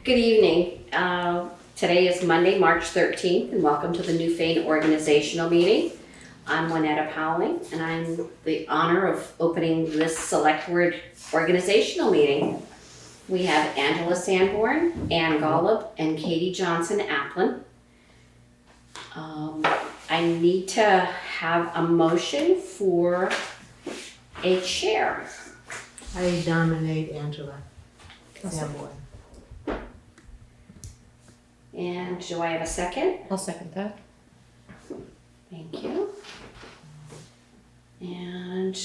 Good evening. Today is Monday, March 13th, and welcome to the Newfane organizational meeting. I'm Juanetta Powling, and I'm the honor of opening this Selectboard organizational meeting. We have Angela Sanborn, Ann Golub, and Katie Johnson Applin. I need to have a motion for a chair. I nominate Angela Sanborn. And do I have a second? I'll second that. Thank you. And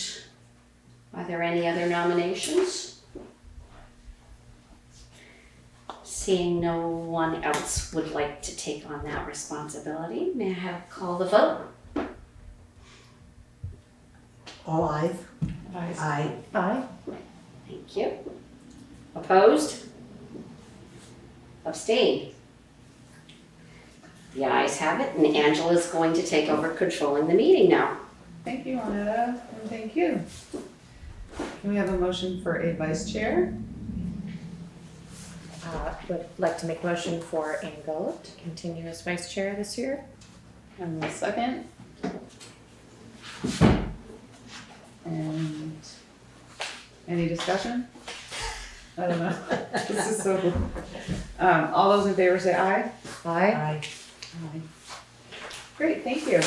are there any other nominations? Seeing no one else would like to take on that responsibility, may I have call the vote? All ayes? Aye. Aye. Thank you. Opposed? Abstained? The ayes have it, and Angela's going to take over controlling the meeting now. Thank you, Juanetta, and thank you. Can we have a motion for a vice chair? Would like to make a motion for Ann Golub to continue as vice chair this year. And a second. And any discussion? I don't know. This is so cool. All those in favor say aye. Aye. Aye. Aye. Great, thank you.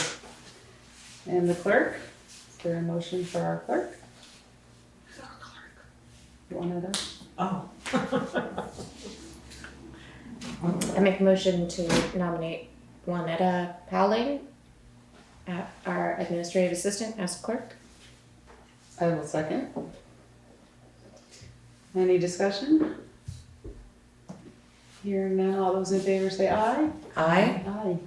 And the clerk, is there a motion for our clerk? Juanetta? Oh. I make a motion to nominate Juanetta Powling, our administrative assistant, as clerk. I will second. Any discussion? Hearing none, all those in favor say aye. Aye. Aye.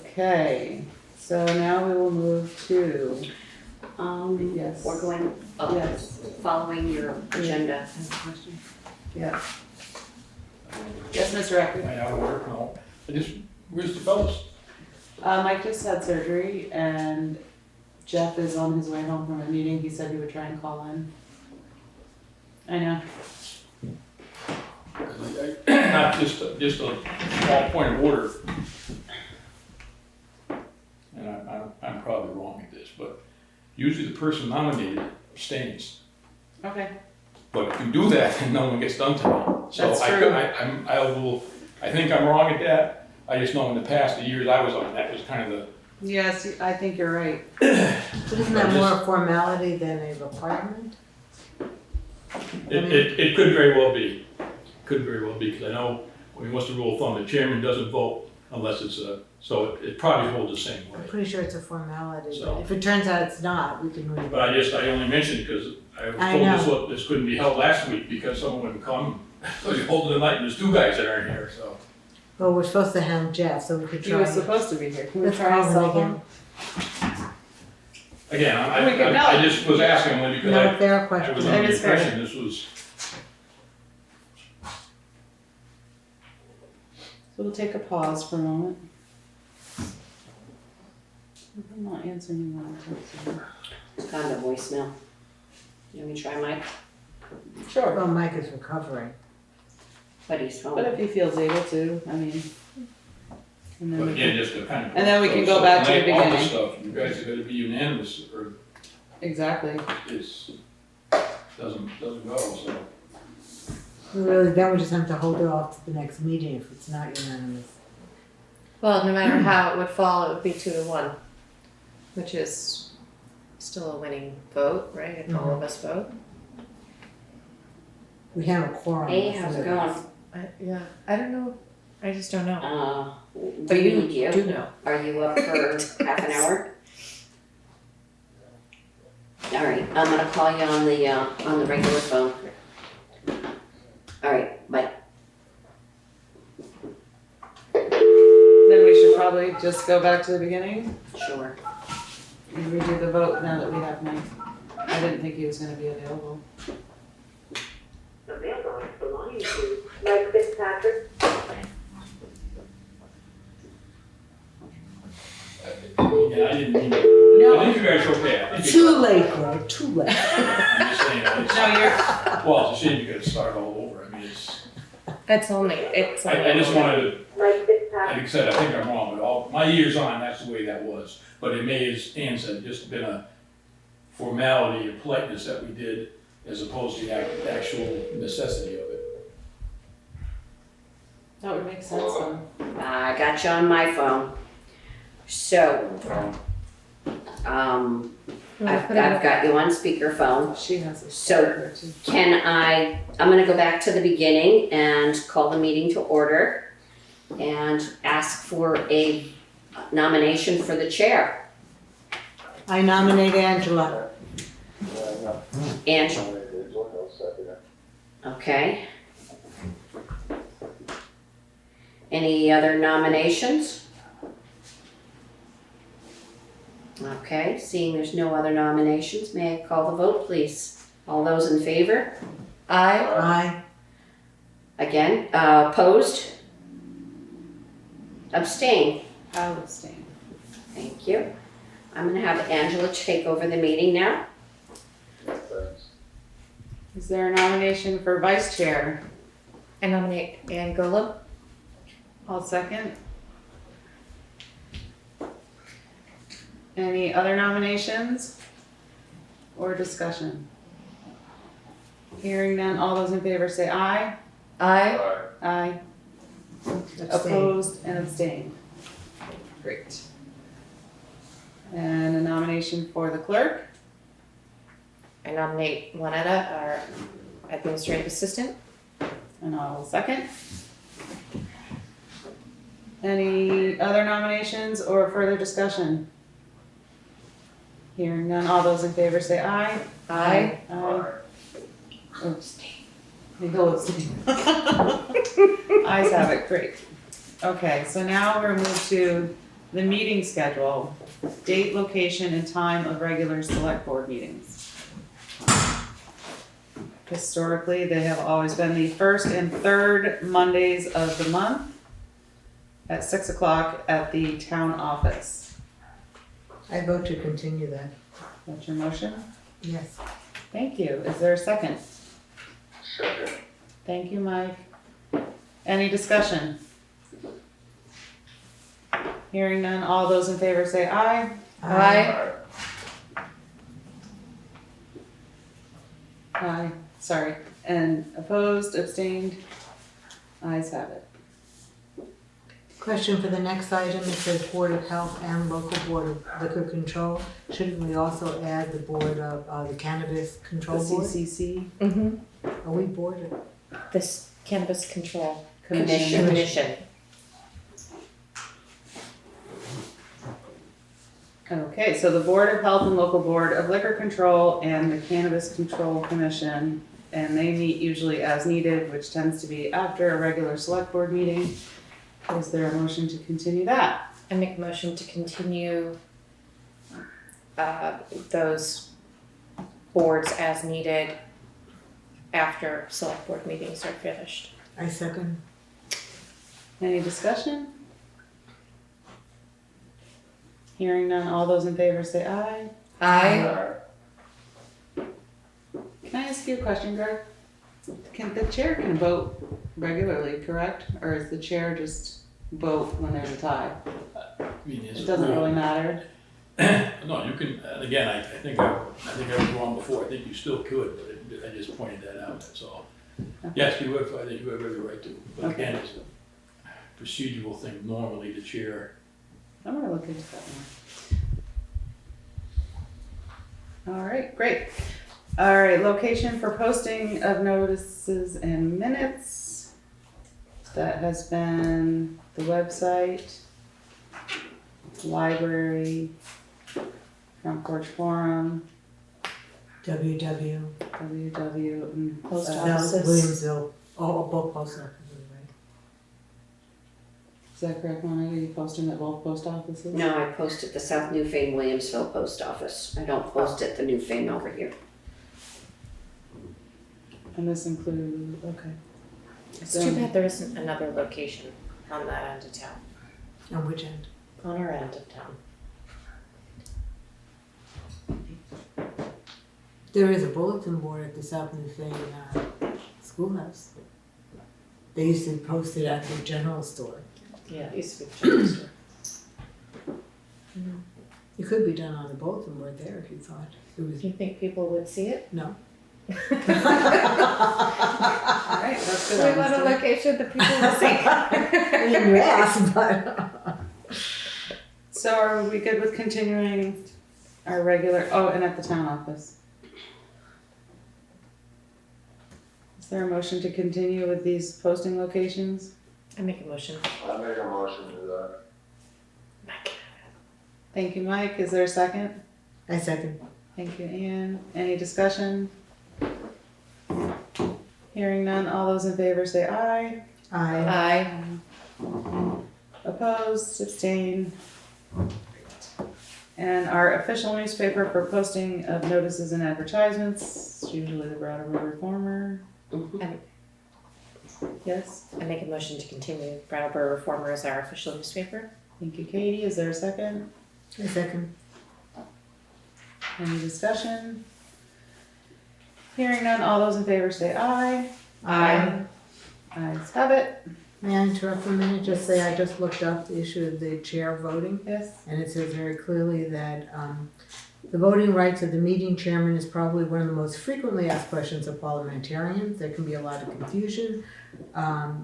Okay, so now we will move to, Yes. We're going, Yes. following your agenda. I have a question. Yeah. Yes, Mr. Eckert. I out of work now. Where's the fellas? Mike just had surgery and Jeff is on his way home from a meeting. He said he would try and call in. I know. Not just a small point of order. And I'm probably wrong at this, but usually the person nominated abstains. Okay. But if you do that, then no one gets done to me. So That's true. I think I'm wrong at that. I just know in the past, the years I was on, that was kind of the, Yes, I think you're right. But isn't that more a formality than a requirement? it could very well be. Could very well be, because I know, what's the rule of thumb? The chairman doesn't vote unless it's so it probably holds the same way. I'm pretty sure it's a formality, So- but if it turns out it's not, we can move But it. I only mentioned because I was I told this couldn't be held last week because someone wouldn't come. So you hold it tonight and there's two guys that aren't here, so. Well, we're supposed to have Jeff, so we could He try. was supposed to be here. Can we Let's try call and him solve again. him? Again, We could- no. I just was asking only because No, fair I was question. under That the is fair. impression this was, So we'll take a pause for a moment. I'm not answering you. It's gone to voicemail. You want me to try Mike? Sure. Well, Mike is recovering. But he's home. But if he feels able to, I mean. And then but we again, can, just to kind of. And then we can go back to the tonight, all this beginning. stuff, you guys are gonna be unanimous or exactly. it's, doesn't go, so. Really, then we just have to hold it off to the next meeting if it's not unanimous. Well, no matter how it would fall, it would be 2-1, which is still a winning vote, right? If all of us vote. We have a quorum. Hey, how's it going? I don't know. I just don't know. Do we need you? do know. Are you up for half an hour? All right, I'm gonna call you on the regular phone. All right, bye. Then we should probably just go back to the beginning Sure. and redo the vote now that we have Mike. I didn't think he was gonna be available. The mailbox belonging to Mike Fitzpatrick. Yeah, I didn't mean to. No. I think you guys are okay. I think Too late, bro, too late. I'm just saying, No, Well, it's a shame you gotta start all over, I mean, it's, It's only. I just wanted to, Mike Fitzpatrick. like I said, I think I'm wrong, but all, my years on, that's the way that was. But it may, as Ann said, just been a formality or politeness that we did as opposed to the actual necessity of it. That would make sense then. I got you on my phone. So, I've got you on speakerphone. She has a. So, I'm gonna go back to the beginning and call the meeting to order and ask for a nomination for the chair. I nominate Angela. Angela. Okay. Any other nominations? Okay, seeing there's no other nominations, may I call the vote, please? All those in favor? I. Aye. Again, opposed? Abstain? I'll abstain. Thank you. I'm gonna have Angela take over the meeting now. Is there a nomination for vice chair? I nominate Ann Golub. I'll second. Any other nominations or discussion? Hearing none, all those in favor say aye. I. Aye. Abstain. Opposed and abstained. Great. And a nomination for the clerk? I nominate Juanetta, our administrative assistant. And I'll second. Any other nominations or further discussion? Hearing none, all those in favor say aye. I. Aye. Oh, abstain. Maybe he'll abstain. Ayes have it, great. Okay, so now we're moved to the meeting schedule, date, location, and time of regular select board meetings. Historically, they have always been the first and third Mondays of the month at 6 o'clock at the town office. I vote to continue that. That's your motion? Yes. Thank you. Is there a second? Second. Thank you, Mike. Any discussion? Hearing none, all those in favor say aye. Aye. Aye, sorry. And opposed, abstained? Ayes have it. Question for the next item, it says Board of Health and Local Board of Liquor Control. Shouldn't we also add the Board of, the Cannabis The Control Board? CCC Mm-hmm. Are we board of? This Cannabis Control Commission. Commission. Okay, so the Board of Health and Local Board of Liquor Control and the Cannabis Control Commission, and they meet usually as needed, which tends to be after a regular select board meeting. Is there a motion to continue that? I make a motion to continue those boards as needed after select board meetings are finished. I second. Any discussion? Hearing none, all those in favor say aye. I. Can I ask you a question, Greg? The chair can vote regularly, correct? Or is the chair just vote when there's a tie? I mean, It doesn't really matter. No, you can, and again, I think I was wrong before, I think you still could, but I just pointed that out, that's all. Yes, you have, I think you have every right to, but again, it's a procedural thing, normally the chair. I'm gonna look into that one. All right, great. All right, location for posting of notices and minutes. That has been the website, library, front porch forum, WW. and Post No, offices. Williamsville. Oh, both post offices, right? Is that correct, Monica? You posting at both post offices? No, I post at the South Newfane Williamsville Post Office. I don't post at the Newfane over here. And this includes, okay. It's too bad there isn't another location on that end of town, On which end? on our end of town. There is a bulletin board at the South Newfane schoolhouse. They used to post it at the general store. Yeah, it used to be the general store. It could be done on the bulletin board there if you thought. It was, Do you think people would see it? no. All right, that's good. We want a honesty. location that people will see. I didn't ask, but. So are we good with continuing our regular, oh, and at the town office? Is there a motion to continue with these posting locations? I make a motion. I make a motion to that. Thank you, Mike. Is there a second? I second. Thank you, Ann. Any discussion? Hearing none, all those in favor say aye. I. Aye. Opposed, abstain. And our official newspaper for posting of notices and advertisements, is usually the Brattleboro Reformer. Mhm. Yes? I make a motion to continue Brattleboro Reformer as our official newspaper. Thank you, Katie. Is there a second? I second. Any discussion? Hearing none, all those in favor say aye. Aye. Ayes have it. May I interrupt for a minute? Just say I just looked up the issue of the chair voting. Yes? And it says very clearly that the voting rights of the meeting chairman is probably one of the most frequently asked questions of parliamentarians. There can be a lot of confusion.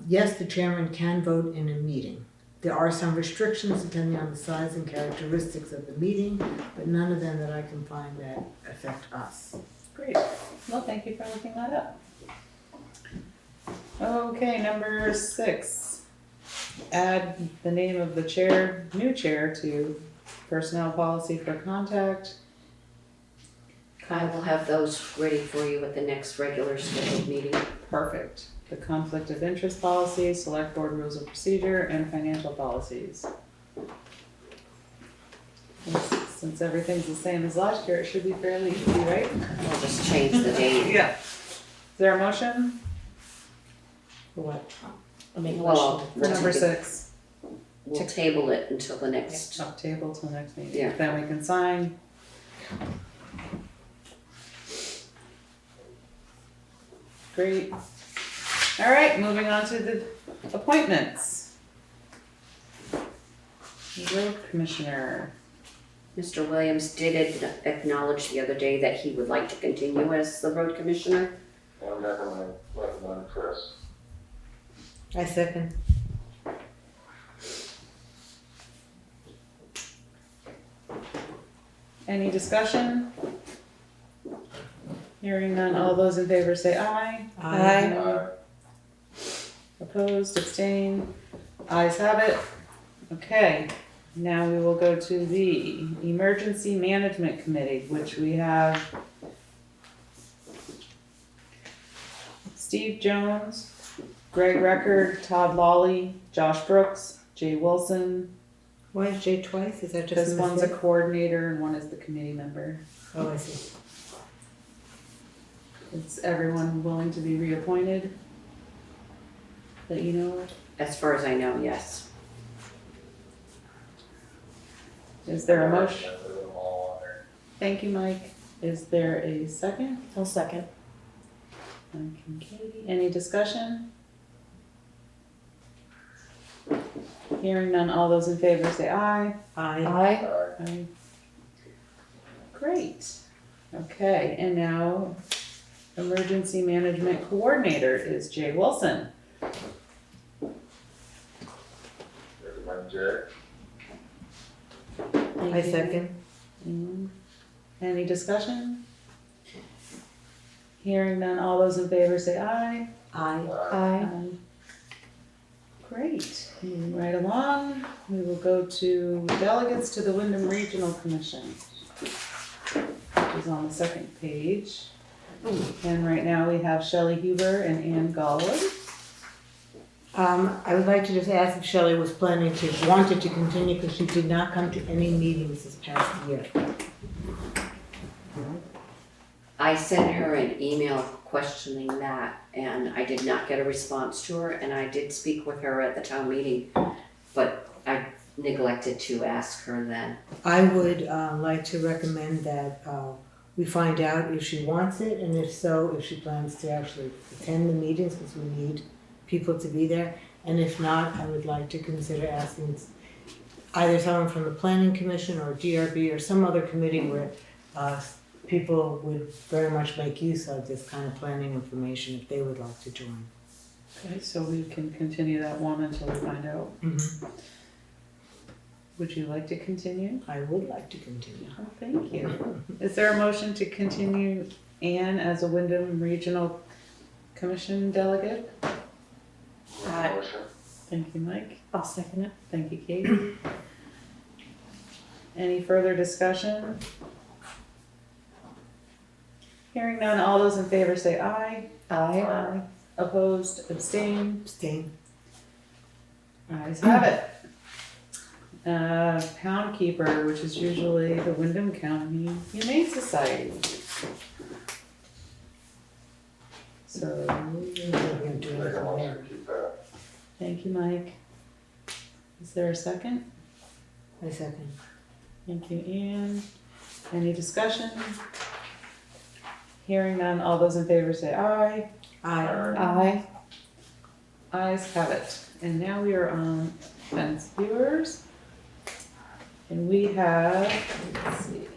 Yes, the chairman can vote in a meeting. There are some restrictions depending on the size and characteristics of the meeting, but none of them that I can find that affect us. Great. Well, thank you for looking that up. Okay, number 6. Add the name of the chair, new chair, to personnel policy for contact. I will have those ready for you at the next regular scheduled meeting. Perfect. The conflict of interest policy, select board rules of procedure, and financial policies. Since everything's the same as last year, it should be fairly easy, right? I'll just change the date. Yeah. Is there a motion? For what? I make a Well, motion. For number 6. We'll table it until the next. Up table till next meeting. Yeah. Then we can sign. Great. All right, moving on to the appointments. Road Commissioner. Mr. Williams did acknowledge the other day that he would like to continue as the road commissioner. I'm recommend Chris. I second. Any discussion? Hearing none, all those in favor say aye. Aye. Opposed, abstained, ayes have it. Okay, now we will go to the Emergency Management Committee, which we have Steve Jones, Greg Record, Todd Lawley, Josh Brooks, Jay Wilson. Why is Jay twice? Is that just This a one's a mistake? coordinator and one is the committee member. Oh, I see. Is everyone willing to be reappointed? That you know of? As far as I know, yes. Is there a motion? Recommend putting them all on there. Thank you, Mike. Is there a second? I'll second. Mike and Katie. Any discussion? Hearing none, all those in favor say aye. I. Aye. Aye. Great. Okay, and now Emergency Management Coordinator is Jay Wilson. Recommend Jay. I second. And any discussion? Hearing none, all those in favor say aye. I. Aye. Great. Moving right along, we will go to delegates to the Windham Regional Commission, which is on the second page. And right now we have Shelley Huber and Ann Galwood. I would like to just ask if Shelley was wanted to continue because she did not come to any meetings this past year. I sent her an email questioning that, and I did not get a response to her, and I did speak with her at the town meeting, but I neglected to ask her then. I would like to recommend that we find out if she wants it, and if so, if she plans to actually attend the meetings, because we need people to be there. And if not, I would like to consider asking either someone from the planning commission or DRB or some other committee where people would very much make use of this kind of planning information if they would like to join. Okay, so we can continue that one until we find out. Would you like to continue? I would like to continue. Oh, thank you. Is there a motion to continue Anne as a Windham Regional Commission delegate? Motion. Thank you, Mike. I'll second it. Thank you, Katie. Any further discussion? Hearing none, all those in favor say aye. Aye. Opposed, abstained, Abstain. ayes have it. Poundkeeper, which is usually the Windham County Humane Society. So, We're gonna do Make it a from motion there. to keep that. thank you, Mike. Is there a second? I second. Thank you, Anne. Any discussion? Hearing none, all those in favor say aye. Aye. Ayes have it. And now we are on fence viewers. And we have, let's see,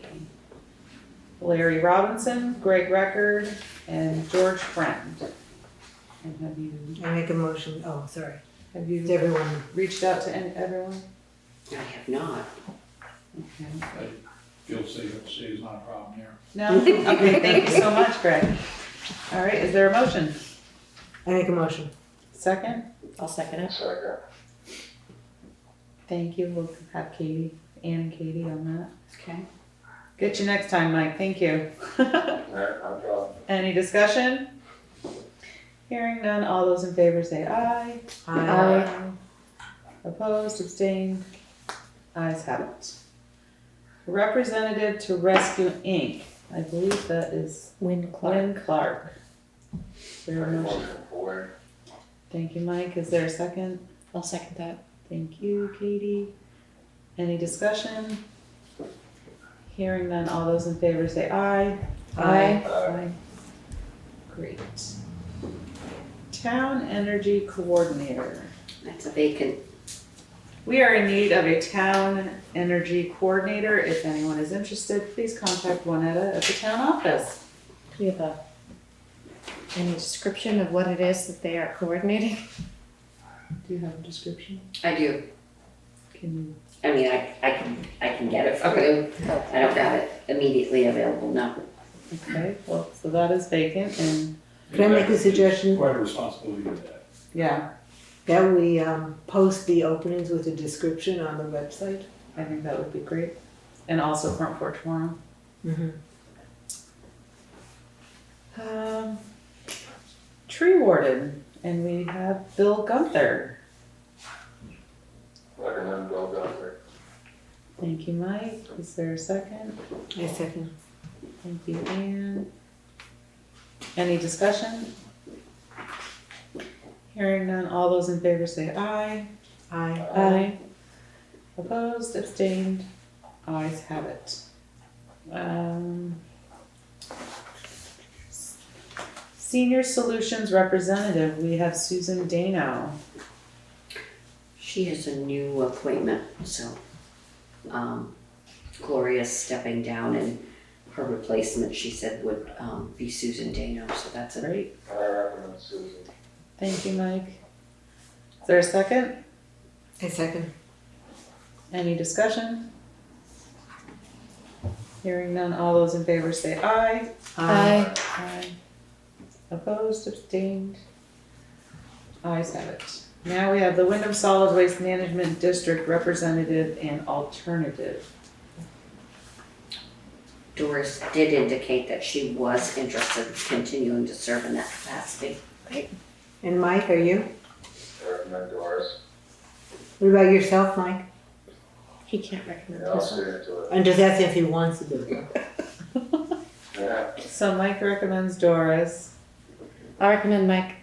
Larry Robinson, Greg Record, and George Friend. And have you, I make a motion, oh, sorry. have Is you everyone, reached out to everyone? I have not. Okay. I feel safe, is not a problem here. No? Okay, thank you so much, Greg. All right, is there a motion? I make a motion. Second? I'll second it. Second. Thank you. We'll have Katie, Ann and Katie on that. Okay. Get you next time, Mike. Thank you. Alright, no problem. Any discussion? Hearing none, all those in favor say aye. Aye. Opposed, abstained, ayes have it. Representative to Rescue Inc. I believe that is Win Clark. Lynn Clark. Is there a Make a motion? motion for Thank you, Mike. Is there a second? I'll second that. Thank you, Katie. Any discussion? Hearing none, all those in favor say aye. Aye. Aye. Great. Town Energy Coordinator. That's a vacant. We are in need of a town energy coordinator. If anyone is interested, please contact Juanetta at the town office. Do you have any description of what it is that they are coordinating? Do you have a description? I do. Can I mean, I can get it for you. I don't have it immediately available, no. you? Okay, well, so that is vacant and, Can I make a suggestion? Quite a responsibility with that. yeah, That we post the openings with a description on the website. I think that would be great. And also Front Porch Forum. Tree Warden, and we have Bill Gunther. recommend Bill Gunther. Thank you, Mike. Is there a second? I second. Thank you, Ann. Any discussion? Hearing none, all those in favor say aye. Aye. Aye. Opposed, abstained, ayes have it. Senior Solutions Representative, we have Susan Dano. She is a new appointment, so Gloria's stepping down and her replacement, she said, would be Susan Dano, so that's a Great, I recommend Susan. thank you, Mike. Is there a second? I second. Any discussion? Hearing none, all those in favor say aye. Aye. Aye. Opposed, abstained, ayes have it. Now we have the Windham Solid Waste Management District Representative and Alternative. Doris did indicate that she was interested in continuing to serve in that capacity. And Mike, are you? I recommend Doris. What about yourself, Mike? He can't recommend Yeah, I'll this stay one. into it. I'm just asking if he wants to do it. Yeah, So Mike recommends Doris. I'll recommend Mike.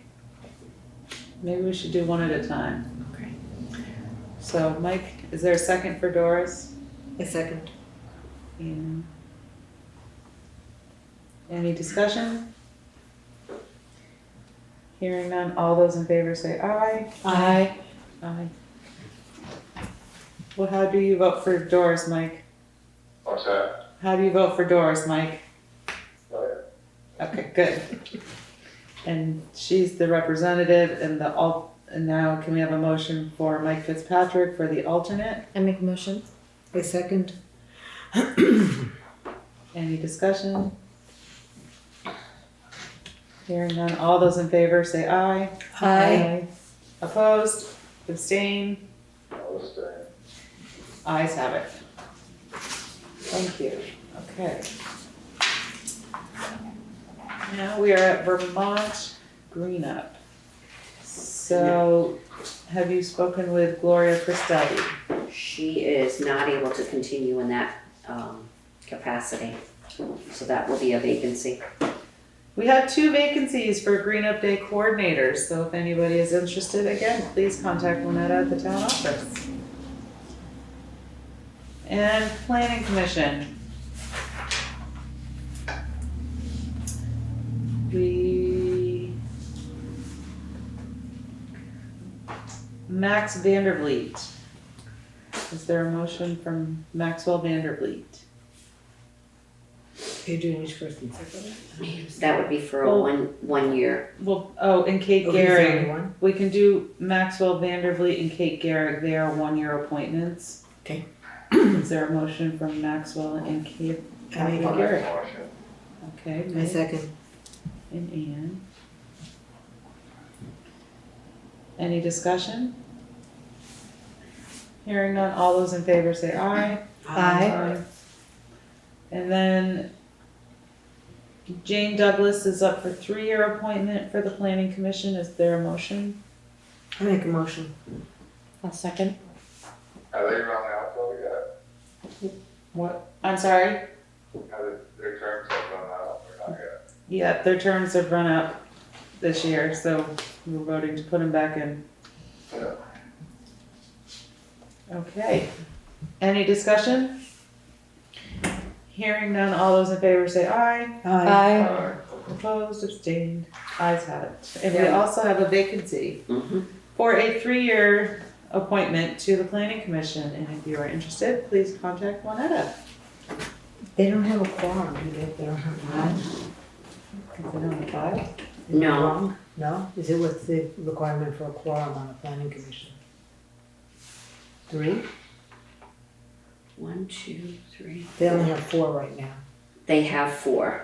Maybe we should do one at a time. Okay. So Mike, is there a second for Doris? I second. And Any discussion? Hearing none, all those in favor say aye. Aye. Aye. Well, how do you vote for Doris, Mike? What's that? How do you vote for Doris, Mike? Oh, Okay, good. And she's the representative and and now can we have a motion for Mike Fitzpatrick for the alternate? I make a motion. A second? Any discussion? Hearing none, all those in favor say aye. Aye. Opposed? Abstain? I'll stay. Ayes have it. Thank you. Okay. Now we are at Vermont Green-Up. So, have you spoken with Gloria Cristelli? She is not able to continue in that capacity, so that will be a vacancy. We have 2 vacancies for Green-Up Day coordinators, so if anybody is interested, again, please contact Lynetta at the town office. And Planning Commission. Max Vandervliet. Is there a motion from Maxwell Vandervliet? You're doing each person separately? That would be for a Well- one year. Well, oh, and Kate Oh, he's the only Garrick. one? We can do Maxwell Vandervliet and Kate Garrick. They are 1-year appointments. Okay. Is there a motion from Maxwell and Kate I make I'll a- make Garrick? a motion. Okay, I Meg second. and Ann. Any discussion? Hearing none, all those in favor say aye. Aye. And then Jane Douglas is up for 3-year appointment for the Planning Commission. Is there a motion? I make a motion. I'll second. Are they run out though yet? What? I'm sorry? Have their terms have run out or not yet? Yeah, their terms have run out this year, so we're voting to put them back in. Yeah. Okay. Any discussion? Hearing none, all those in favor say aye. Aye. Opposed, abstained, ayes have it. And we Yeah. also have a vacancy Mhm. for a 3-year appointment to the Planning Commission, and if you are interested, please contact Juanetta. They don't have a quorum, do they? They don't have one? Is it on the file? No. Wrong? No? Is it what's the requirement for a quorum on a planning commission? 3? 1, 2, 3. They only have 4 right now. They have 4.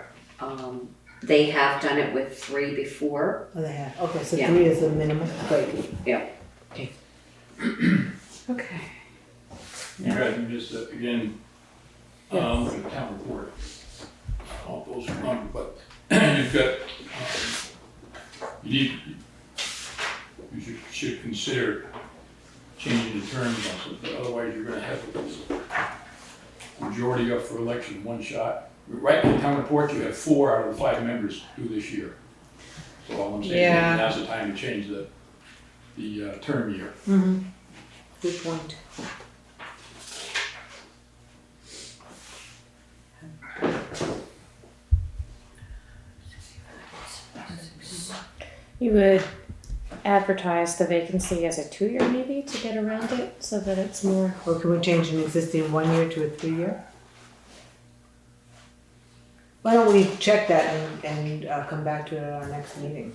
They have done it with 3 before. Oh, they have, okay, so Yeah. 3 is the minimum, great. Okay. You guys can just, again, the town report, all those numbers, but you've got, you should consider changing the terms on it, but otherwise you're gonna have a majority up for election, 1 shot. Right in the town report, you have 4 out of the 5 members due this year. So all I'm saying is Yeah. now's the time to change the term year. Mm-hmm. Good point. You would advertise the vacancy as a 2-year maybe to get around it so that it's more. Or can we change an existing 1 year to a 3-year? Why don't we check that and come back to it at our next meeting?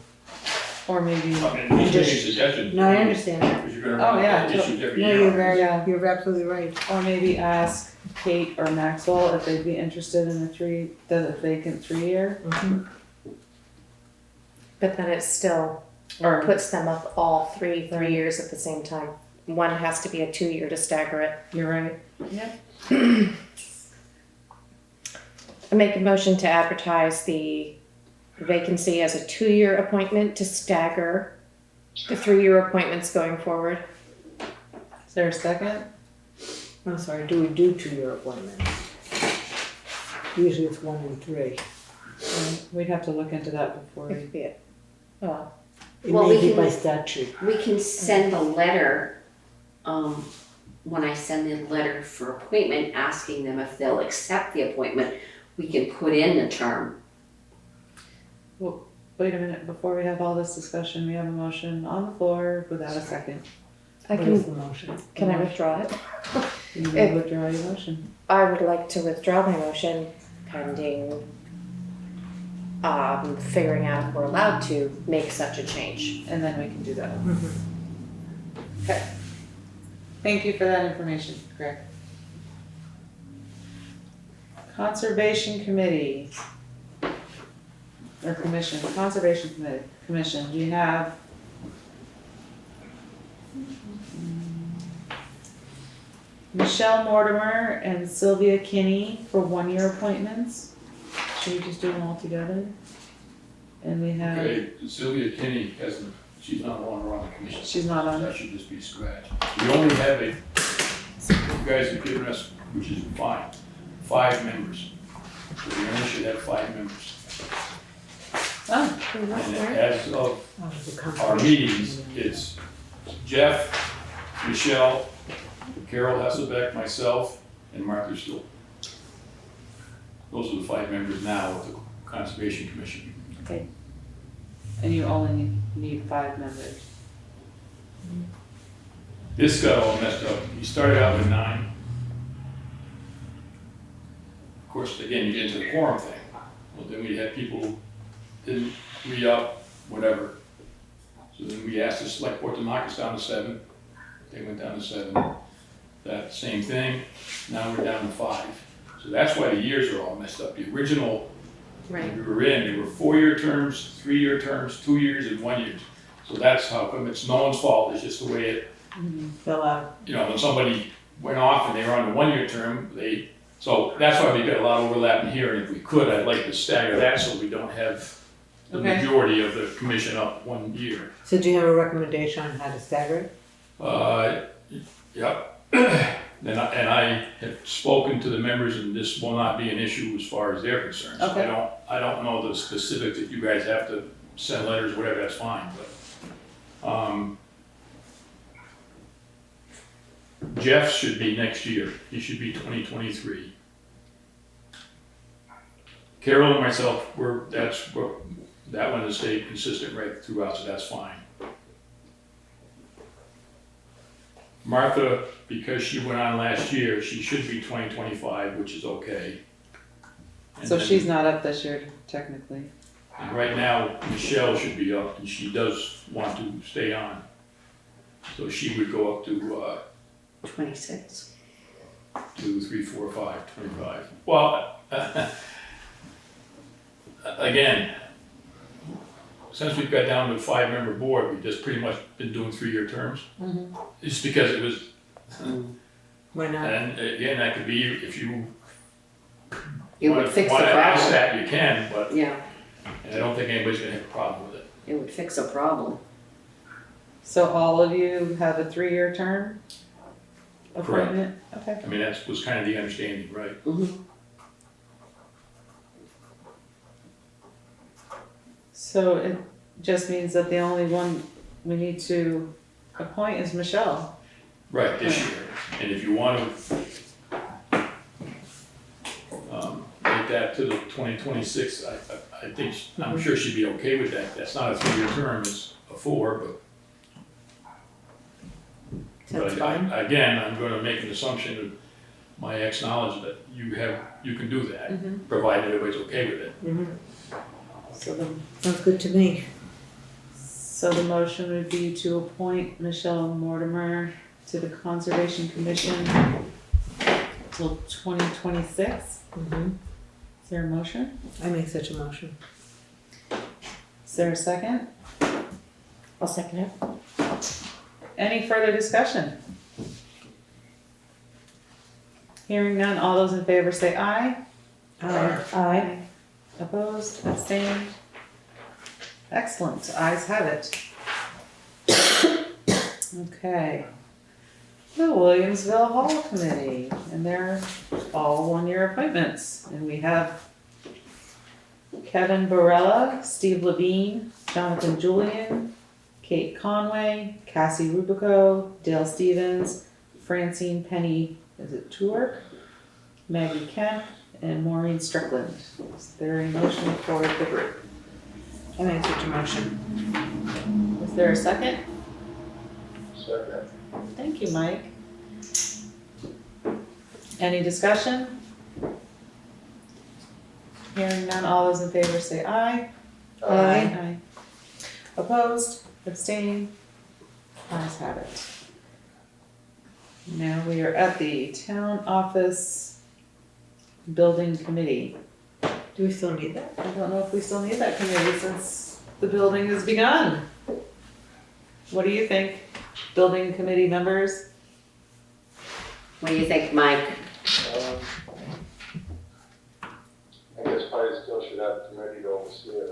Or maybe, I mean, these are suggestions. No, I understand that. Because you're gonna Oh, run yeah. into issues every No, year. Yeah. you're absolutely right. or maybe ask Kate or Maxwell if they'd be interested in the vacant 3-year. Mhm. But then it still Or, puts them up all 3 years at the same time. One has to be a 2-year to stagger it. you're right. Yep. I make a motion to advertise the vacancy as a 2-year appointment to stagger the 3-year appointments going forward. Is there a second? I'm sorry, do we do 2-year appointments? Usually it's 1 and 3. We'd have to look into that before It we. could be it. Well, It Well, may we be can- by statute. We can send a letter, when I send the letter for appointment, asking them if they'll accept the appointment, we can put in the term Wait a minute, before we have all this discussion, we have a motion on the floor without a second. I What is can, the motion? can I withdraw it? You may withdraw your motion. I would like to withdraw my motion pending figuring out if we're allowed to make such a change. And then we can do that. Mhm. Okay. Thank you for that information, Greg. Conservation Committee. Or Commission, Conservation Commission, we have Michelle Mortimer and Sylvia Kinney for 1-year appointments. Should we just do them all together? And we have, Okay, Sylvia Kinney hasn't, she's not on the commission. she's not on. That should just be scratched. We only have you guys have given us, which is fine, 5 members. So we only should have 5 members. Oh, And as of Oh, the our conservation meetings, committee. it's Jeff, Michelle, Carol Hasselbeck, myself, and Martha Stoll. Those are the 5 members now of the Conservation Commission. okay. And you only need 5 members. This got all messed up. He started out with 9. Of course, again, you get into the quorum thing. Well, then we had people who didn't re-up, whatever. So then we asked the select board to knock us down to 7. They went down to 7. That same thing, now we're down to 5. So that's why the years are all messed up. The original, when we were in, they were 4-year terms, 3-year terms, 2 years, and 1 year. So that's how come it's no one's fault, it's just the way it, Fill out. you know, when somebody went off and they were on a 1-year term, so that's why we got a lot of overlap in here, and if we could, I'd like to stagger that so we don't have the Okay. majority of the commission up 1 year. So do you have a recommendation on how to stagger it? Yep. And I have spoken to the members, and this will not be an issue as far as they're concerned. So Okay. I don't know the specifics, if you guys have to send letters, whatever, that's fine, but, Jeff should be next year, he should be 2023. Carol and myself, that one has stayed consistent right throughout, so that's fine. Martha, because she went on last year, she should be 2025, which is okay. And So then- she's not up this year technically. And right now, Michelle should be up, and she does want to stay on. So she would go up to, 26. 2, 3, 4, 5, 25. Well, again, since we've got down to a 5-member board, we've just pretty much been doing 3-year terms. Just because it was, Why not? and again, that could be, if you It would fix the wanna ask problem. that, you can, but, Yeah, and I don't think anybody's gonna have a problem with it. it would fix a problem. So all of you have a 3-year term appointment? Okay. I mean, that was kind of the understanding, right? Mhm. So it just means that the only one we need to appoint is Michelle. Right, this year. And if you want to make that to the 2026, I think, I'm sure she'd be okay with that. That's not a 3-year term, it's a 4, but That's fine. again, I'm gonna make an assumption of my ex-knowledge that you can do that, provided everybody's okay with it. Mhm. So the, Sounds good to me. so the motion would be to appoint Michelle Mortimer to the Conservation Commission till 2026. Mhm. Is there a motion? I make such a motion. Is there a second? I'll second it. Any further discussion? Hearing none, all those in favor say aye. Aye. Opposed, abstained? Excellent, ayes have it. Okay. The Williamsville Hall Committee, and they're all 1-year appointments. And we have Kevin Barella, Steve Levine, Jonathan Julian, Kate Conway, Cassie Rubico, Dale Stevens, Francine Penny, is it Turk? Maggie Kemp, and Maureen Strickland. Is there a motion for the group? I make such a motion. Is there a second? Second. Thank you, Mike. Any discussion? Hearing none, all those in favor say aye. Aye. Opposed, abstaining, ayes have it. Now we are at the town office building committee. Do we still need that? I don't know if we still need that committee since the building has begun. What do you think, building committee members? What do you think, Mike? I guess probably still should have a committee to oversee it,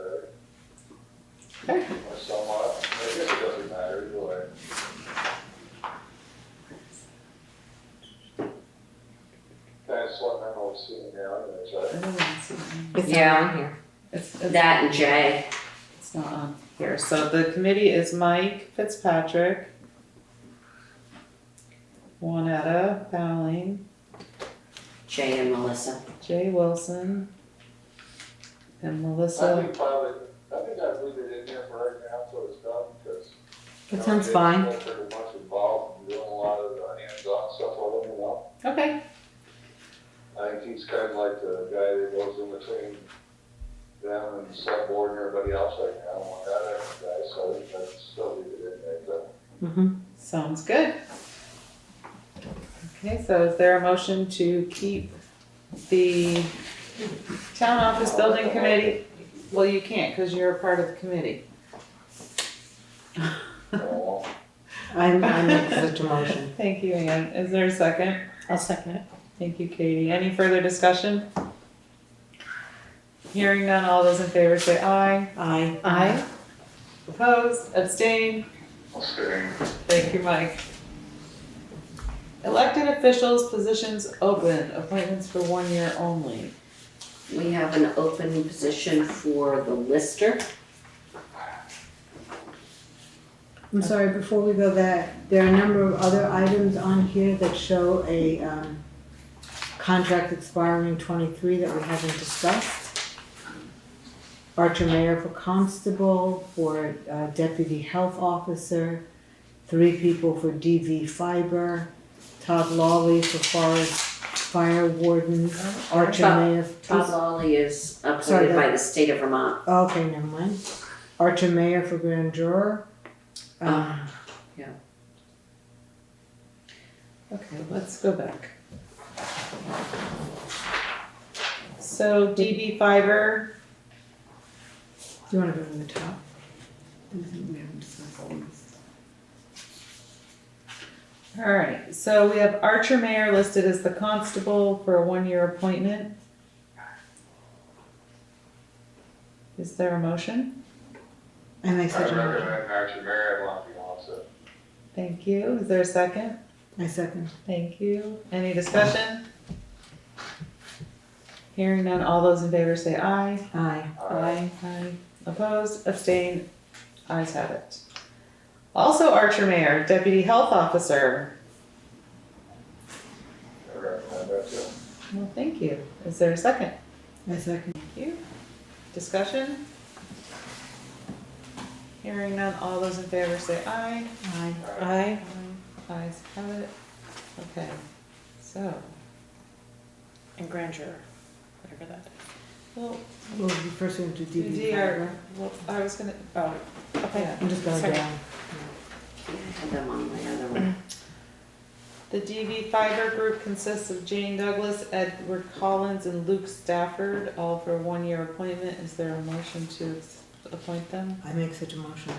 right? Okay. Or somewhat, I guess it doesn't matter either way. Kind of sort of overseeing now, anyways, right? It's Yeah. not on here. It's That and Jay. It's not on here. So the committee is Mike Fitzpatrick, Juanetta Bowling, Jay and Melissa. Jay Wilson, and I Melissa. think probably, I think I'd leave it in there for right now so it's done, because. That sounds fine. They're pretty much involved in doing a lot of the hands-on stuff with them, you know? Okay. I think he's kind of like the guy that goes in between them and Selectboard and everybody else right now, and that other guy, so I think I'd still leave it in there, but. Mm-hmm. Sounds good. Okay, so is there a motion to keep the town office building committee? Well, you can't because you're a part of the committee. I make such a motion. Thank you, Ann. Is there a second? I'll second it. Thank you, Katie. Any further discussion? Hearing none, all those in favor say aye. Aye. Aye. Opposed, abstain. Staying. Thank you, Mike. Elected officials, positions open, appointments for 1 year only. We have an open position for the lister. I'm sorry, before we go there are a number of other items on here that show a contract expiring 23 that we haven't discussed. Archer Mayor for constable, for deputy health officer, 3 people for DV fiber, Todd Lawley for forest fire warden, Archer Todd- Mayor. Todd Lawley is Sorry, appointed by that- the state of Vermont. Okay, never mind. Archer Mayor for grand juror. Yeah. Okay, let's go back. So DB fiber, Do you wanna go to the top? We haven't discussed these. alright, so we have Archer Mayor listed as the constable for a 1 year appointment. Is there a motion? I make I such a motion. recommend Archie Mayor, long as he wants it. Thank you. Is there a second? I second. Thank you. Any discussion? Hearing none, all those in favor say aye. Aye. Aye. Opposed, abstain, ayes have it. Also Archer Mayor, Deputy Health Officer. I recommend that too. Well, thank you. Is there a second? I second. Thank you. Discussion? Hearing none, all those in favor say aye. Aye. Aye. Ayes have it. Okay, so, And grand juror, whatever that is. well, Well, the first one to DB DR, fiber. well, I was gonna, Oh, okay. yeah. I'm just going Sorry. down. Yeah, I had them on my other one. The DV fiber group consists of Jane Douglas, Edward Collins, and Luke Stafford, all for a 1 year appointment. Is there a motion to appoint them? I make such a motion.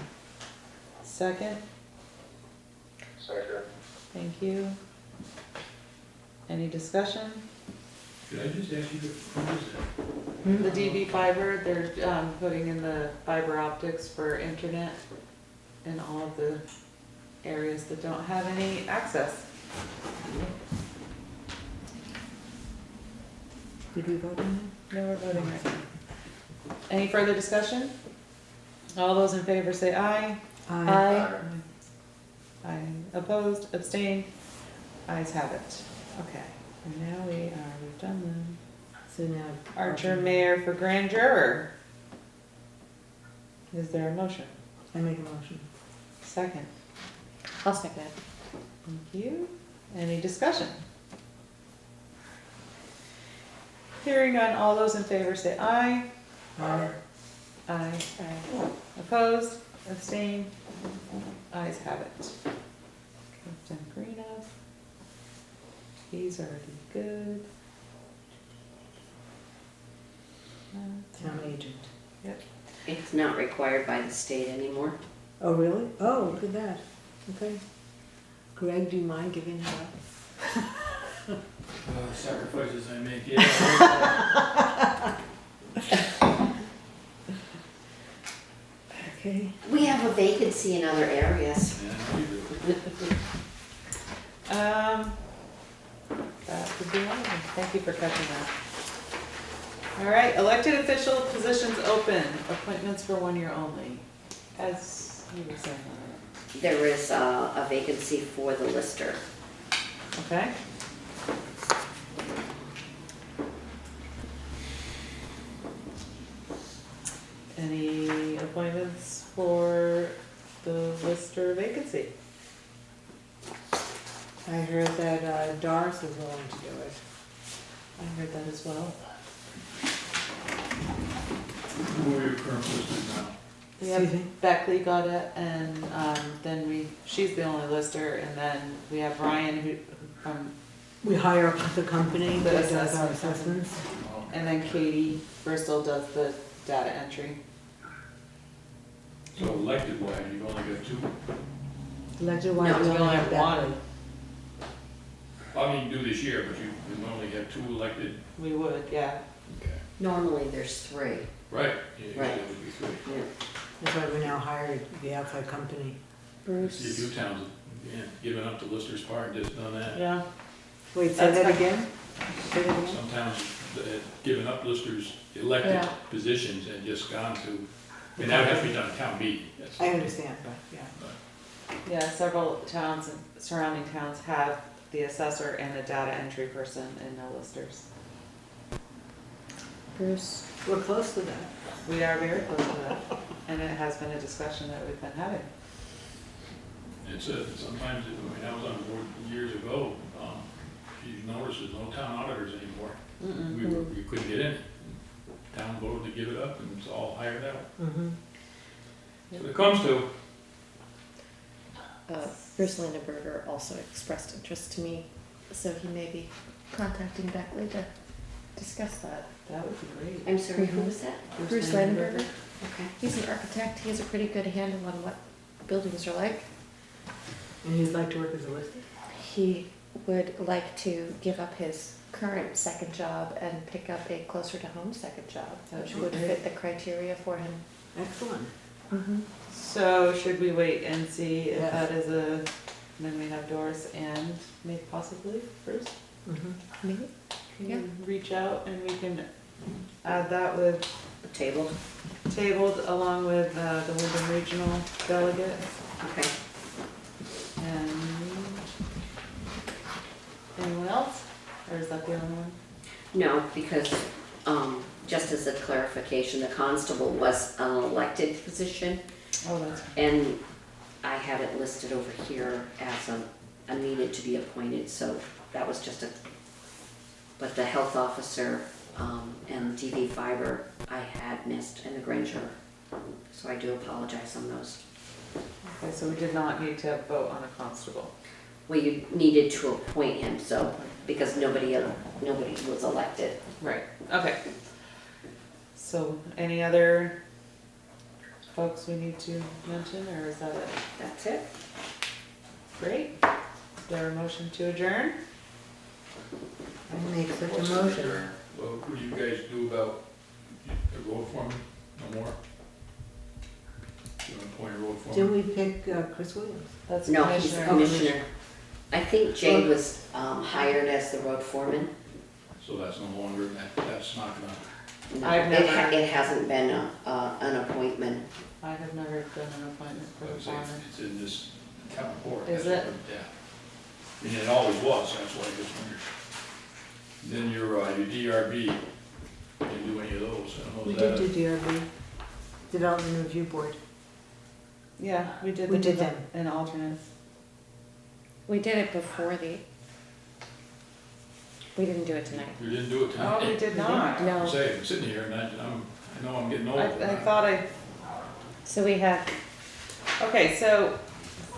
Second, Second. thank you. Any discussion? Could I just ask you, who is that? The DV fiber, they're putting in the fiber optics for internet in all of the areas that don't have any access. Did we vote on No, we're voting right now. Any further discussion? All those in favor say aye. that? Aye. Aye. Opposed, abstained, ayes have it. Okay, and now we've done them. So now. Archer Mayor for grand juror. Is there a motion? I make a motion. Second. I'll second it. Thank you. Any discussion? Hearing none, all those in favor say aye. Aye. Aye. Opposed? Abstained? Ayes have it. Captain Green-Up. He's already good. Town agent. It's not required by the state anymore. Oh, really? Oh, look at that. Okay. Greg, do you mind giving that up? Sacrifices I make, yeah. Okay. We have a vacancy in other areas. Yeah, you do. That could be one of them. Thank you for catching that. All right, elected official positions open, appointments for 1 year only. As you were saying. There is a vacancy for the lister. Okay. Any appointments for the lister vacancy? I heard that Doris was willing to do it. I heard that as well. Who are your current listers now? We Excuse me? have Beckley got it, and then she's the only lister, and then we have Ryan who from, We hire up the company The that does our assessment. assessments. Oh, and then Katie Bristol does the data entry. so elected wise, you've only got two. Elected wise, No, we we only only have have that one. one. I mean, you do this year, but you only have two elected. We would, yeah. Okay. Normally, there's 3. Right, yeah, usually Right. it would be three. Yeah. That's why we now hired the outside company. See a Bruce. few towns, yeah, giving up the listers part, just done that. Yeah. Wait, say That's that fine. again? Say that again? Some towns have given up listers, elected Yeah. positions and just gone to, and that would have to be done at town meeting. That's- I understand, but yeah. Yeah, several towns and surrounding towns have the assessor and a data entry person and no listers. Bruce. We're close to that. We are very close to that, and it has been a discussion that we've been having. It's sometimes, when I was on board years ago, you notice there's no town auditors anymore. We couldn't get in. Town voted to give it up and it's all hired out. Mm-hmm. So it comes to, Bruce Landenberger also expressed interest to me, so he may be contacting Beckley to discuss that. That would be great. I'm sorry, who was that? Bruce Landenberger. Okay. He's an architect. He has a pretty good handle on what buildings are like. And you'd like to work as a lister? He would like to give up his current second job and pick up a closer to home second job, which would fit the criteria for him. Excellent. So should we wait and see if Yes. that is then we have Doris and maybe possibly Bruce? Mm-hmm. Maybe. Can Yeah. you reach out and we can add that with, Table. tabled along with the Windham Regional Delegates? Okay. And anyone else? Or is that the only one? No, because, just as a clarification, the constable was an elected position, Oh, that's, and I have it listed over here as a needed to be appointed, so that was just but the health officer, and DV fiber I had missed, and the Granger. So I do apologize on those. okay, so we did not need to vote on a constable. Well, you needed to appoint him, so, because nobody was elected. Right, okay. So any other folks we need to mention, or is that it? That's it. Great. Is there a motion to adjourn? I make such a what's the motion. return? Well, what do you guys do about the road foreman? No more? You want to appoint a road Didn't foreman? we pick Chris Williams? That's No, he's the Commissioner. commissioner. I think Jay was hired as the road foreman. So that's no longer, that's not gonna, No, I've never- It hasn't been an appointment. I have never done an appointment for I the would say foreman. it's in this town report. Is That's it? what- Yeah. I mean, it always was, that's why I just wondered. Then your DRB, you didn't do any of those, I don't know We if did that. do DRB. Development Review Board. Yeah, we did We them did as them. an alternate. We did it before we didn't do it tonight. You didn't do it Oh, tonight. we did not. I No. say, I'm sitting here and I know I'm getting old. I thought So we have, okay, so,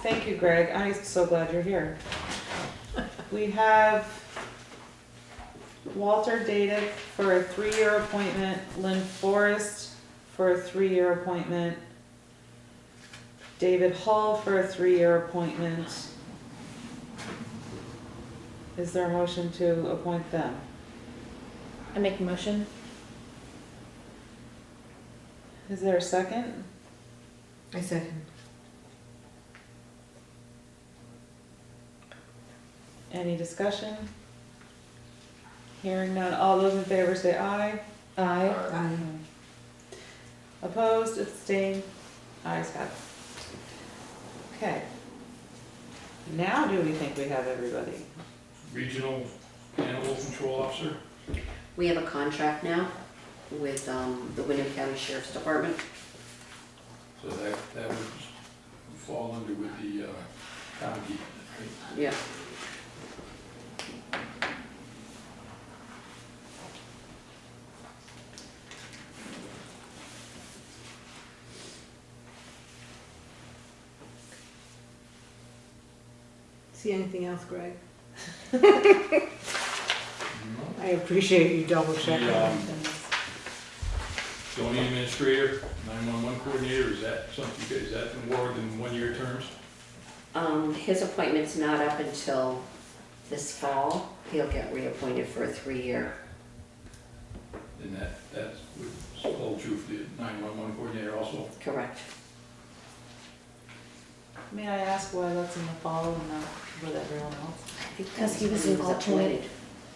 thank you, Greg, I'm so glad you're here. We have Walter Dadick for a 3-year appointment, Lynn Forrest for a 3-year appointment, David Hall for a 3-year appointment. Is there a motion to appoint them? I make a motion. Is there a second? I second. Any discussion? Hearing none, all those in favor say aye. Aye. Aye. Opposed, abstained, ayes have it. Okay. Now do we think we have everybody? Regional Animal Control Officer. We have a contract now with the Windham County Sheriff's Department. So that would fall under with the Poundkeeper, right? Yeah. See anything else, Greg? No. I appreciate you double checking. The, Zoning Administrator, 911 Coordinator, is that something, is that more than 1-year terms? His appointment's not up until this fall. He'll get reappointed for a 3-year. And that would hold true for the 911 Coordinator also? Correct. May I ask why that's in the fall and not with everyone else? Because he was an alternate. appointed.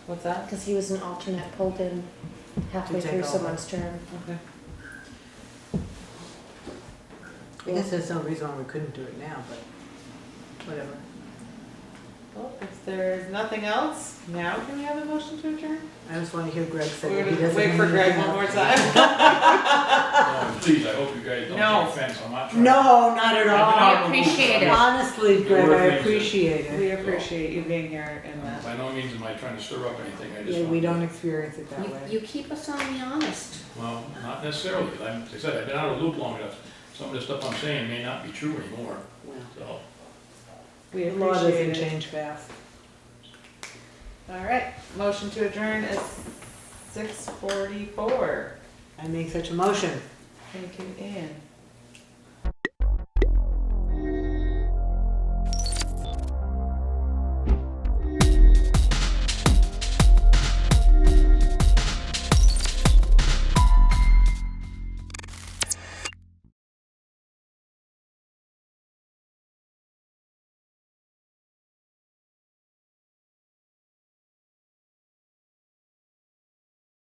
What's that? Because he was an alternate pulled in halfway To take through over. someone's term. Okay. I guess there's no reason why we couldn't do it now, but whatever. Well, if there's nothing else, now can we have a motion to adjourn? I just want to hear Greg say We're that he gonna doesn't. wait have for Greg anything one more else. time. Please, I hope you guys don't No. take offense, I'm not trying. No, not at all. We appreciate it. Honestly, Greg, Your I reason. appreciate We it. appreciate you being here and By no means am I trying to stir up anything, I just Yeah, want we to- don't experience it that way. You keep us on the honest. Well, not necessarily, 'cause like I said, I've been out of the loop long enough. Some of the stuff I'm saying may not be true anymore, Well, so. we The law doesn't appreciate it. change fast. All right, motion to adjourn is 6:44. I make such a motion. Thank you, Ian.